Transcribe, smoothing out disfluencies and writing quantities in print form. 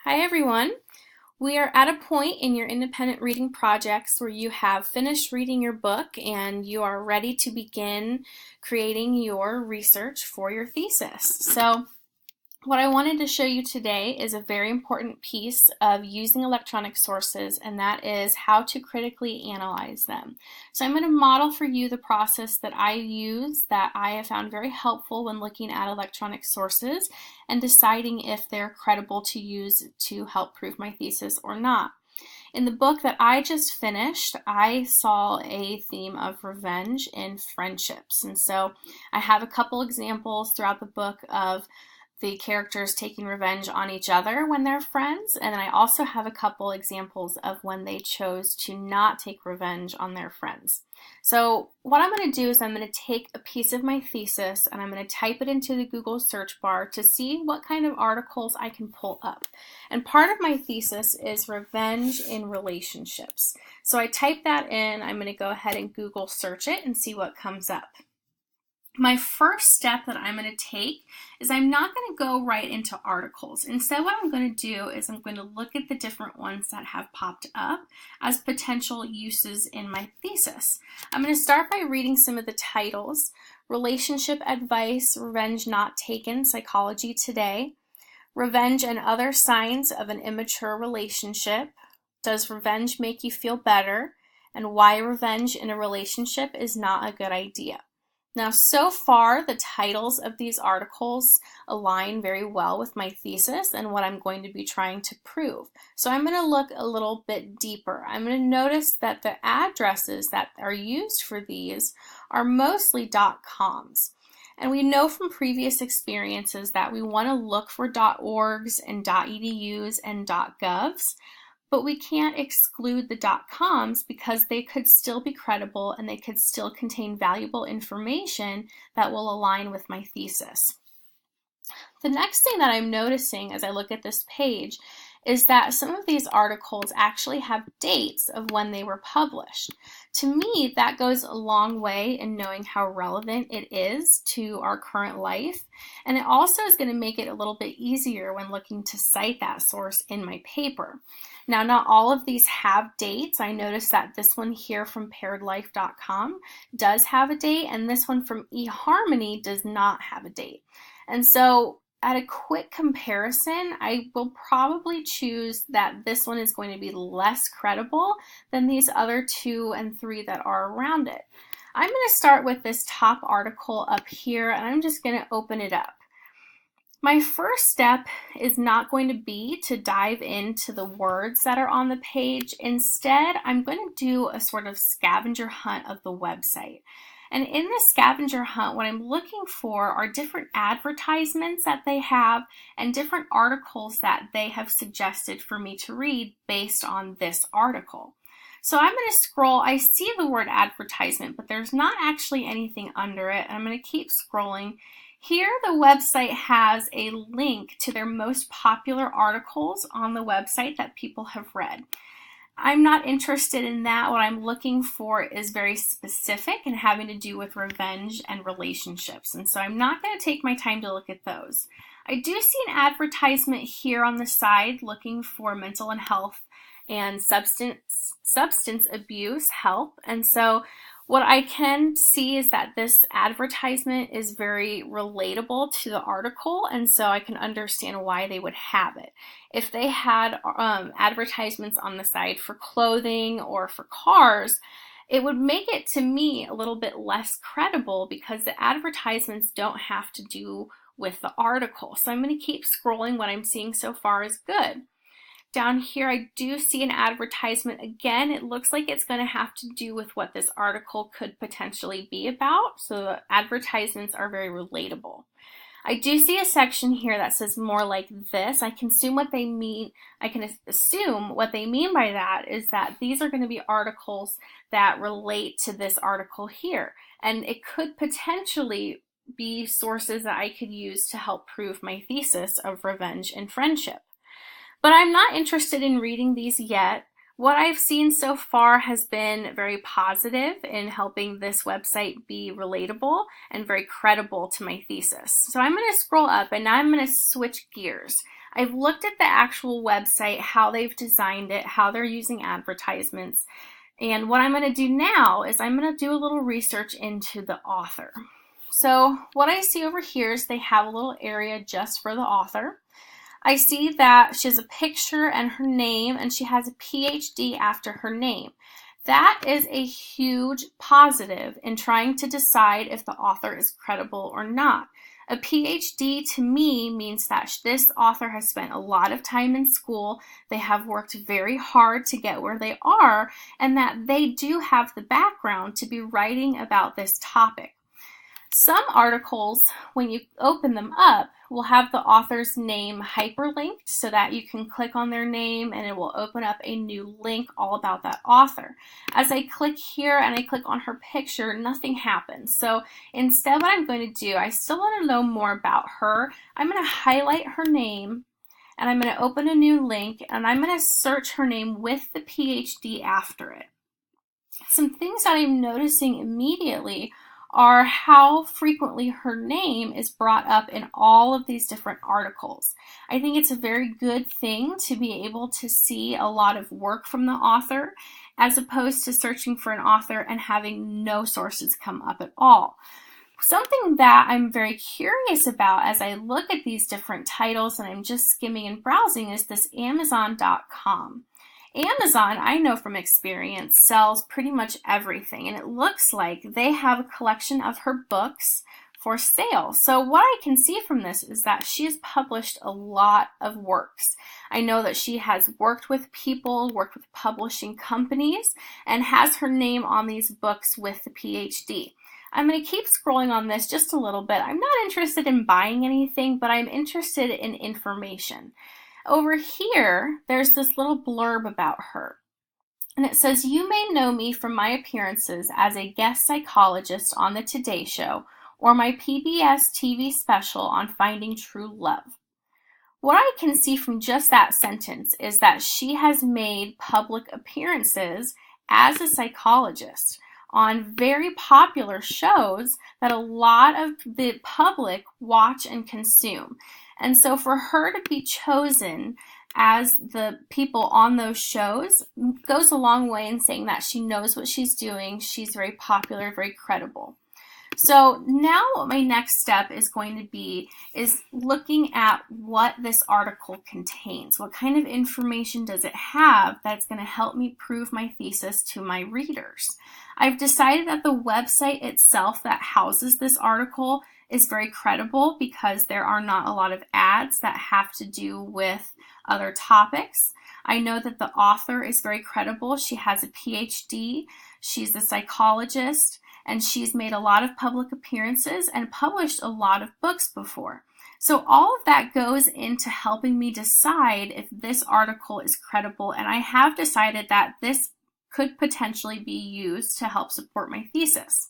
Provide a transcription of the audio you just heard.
Hi everyone. We are at a point in your independent reading projects where you have finished reading your book and you are ready to begin creating your research for your thesis. So what I wanted to show you today is a very important piece of using electronic sources, and that is how to critically analyze them. So I'm going to model for you the process that I use that I have found very helpful when looking at electronic sources and deciding if they're credible to use to help prove my thesis or not. In the book that I just finished, I saw a theme of revenge in friendships. And so I have a couple examples throughout the book of the characters taking revenge on each other when they're friends, and then I also have a couple examples of when they chose to not take revenge on their friends. So what I'm going to do is I'm going to take a piece of my thesis and I'm going to type it into the Google search bar to see what kind of articles I can pull up. And part of my thesis is revenge in relationships. So I type that in, I'm going to go ahead and Google search it and see what comes up. My first step that I'm going to take is I'm not going to go right into articles. Instead, what I'm going to do is I'm going to look at the different ones that have popped up as potential uses in my thesis. I'm going to start by reading some of the titles: Relationship Advice, Revenge Not Taken, Psychology Today, Revenge and Other Signs of an Immature Relationship, Does Revenge Make You Feel Better, and Why Revenge in a Relationship is Not a Good Idea. Now, so far, the titles of these articles align very well with my thesis and what I'm going to be trying to prove. So I'm going to look a little bit deeper. I'm going to notice that the addresses that are used for these are mostly .coms. And we know from previous experiences that we want to look for .orgs and .edus and .govs. But we can't exclude the .coms because they could still be credible and they could still contain valuable information that will align with my thesis. The next thing that I'm noticing as I look at this page is that some of these articles actually have dates of when they were published. To me, that goes a long way in knowing how relevant it is to our current life, and it also is going to make it a little bit easier when looking to cite that source in my paper. Now, not all of these have dates. I noticed that this one here from pairedlife.com does have a date, and this one from eHarmony does not have a date. And so at a quick comparison, I will probably choose that this one is going to be less credible than these other 2 and 3 that are around it. I'm going to start with this top article up here, and I'm just going to open it up. My first step is not going to be to dive into the words that are on the page. Instead, I'm going to do a sort of scavenger hunt of the website. And in the scavenger hunt, what I'm looking for are different advertisements that they have and different articles that they have suggested for me to read based on this article. So I'm going to scroll. I see the word advertisement, but there's not actually anything under it. I'm going to keep scrolling. Here, the website has a link to their most popular articles on the website that people have read. I'm not interested in that. What I'm looking for is very specific and having to do with revenge and relationships. And so I'm not going to take my time to look at those. I do see an advertisement here on the side looking for mental and health and substance abuse help. And so what I can see is that this advertisement is very relatable to the article, and so I can understand why they would have it. If they had advertisements on the side for clothing or for cars, it would make it, to me, a little bit less credible because the advertisements don't have to do with the article. So I'm going to keep scrolling. What I'm seeing so far is good. Down here, I do see an advertisement. Again, it looks like it's going to have to do with what this article could potentially be about. So the advertisements are very relatable. I do see a section here that says more like this. I can assume what they mean. I can assume what they mean by that is that these are going to be articles that relate to this article here. And it could potentially be sources that I could use to help prove my thesis of revenge and friendship. But I'm not interested in reading these yet. What I've seen so far has been very positive in helping this website be relatable and very credible to my thesis. So I'm going to scroll up and now I'm going to switch gears. I've looked at the actual website, how they've designed it, how they're using advertisements, and what I'm going to do now is I'm going to do a little research into the author. So what I see over here is they have a little area just for the author. I see that she has a picture and her name, and she has a PhD after her name. That is a huge positive in trying to decide if the author is credible or not. A PhD to me means that this author has spent a lot of time in school, they have worked very hard to get where they are, and that they do have the background to be writing about this topic. Some articles, when you open them up, will have the author's name hyperlinked so that you can click on their name and it will open up a new link all about that author. As I click here and I click on her picture, nothing happens. So instead, what I'm going to do, I still want to know more about her. I'm going to highlight her name and I'm going to open a new link and I'm going to search her name with the PhD after it. Some things that I'm noticing immediately are how frequently her name is brought up in all of these different articles. I think it's a very good thing to be able to see a lot of work from the author as opposed to searching for an author and having no sources come up at all. Something that I'm very curious about as I look at these different titles and I'm just skimming and browsing is this Amazon.com. Amazon, I know from experience, sells pretty much everything, and it looks like they have a collection of her books for sale. So what I can see from this is that she has published a lot of works. I know that she has worked with people, worked with publishing companies, and has her name on these books with the PhD. I'm going to keep scrolling on this just a little bit. I'm not interested in buying anything, but I'm interested in information. Over here, there's this little blurb about her. And it says, "You may know me from my appearances as a guest psychologist on the Today Show or my PBS TV special on Finding True Love." What I can see from just that sentence is that she has made public appearances as a psychologist on very popular shows that a lot of the public watch and consume. And so for her to be chosen as the people on those shows goes a long way in saying that she knows what she's doing, she's very popular, very credible. So now what my next step is going to be is looking at what this article contains. What kind of information does it have that's going to help me prove my thesis to my readers? I've decided that the website itself that houses this article is very credible because there are not a lot of ads that have to do with other topics. I know that the author is very credible. She has a PhD, she's a psychologist, and she's made a lot of public appearances and published a lot of books before. So all of that goes into helping me decide if this article is credible, and I have decided that this could potentially be used to help support my thesis.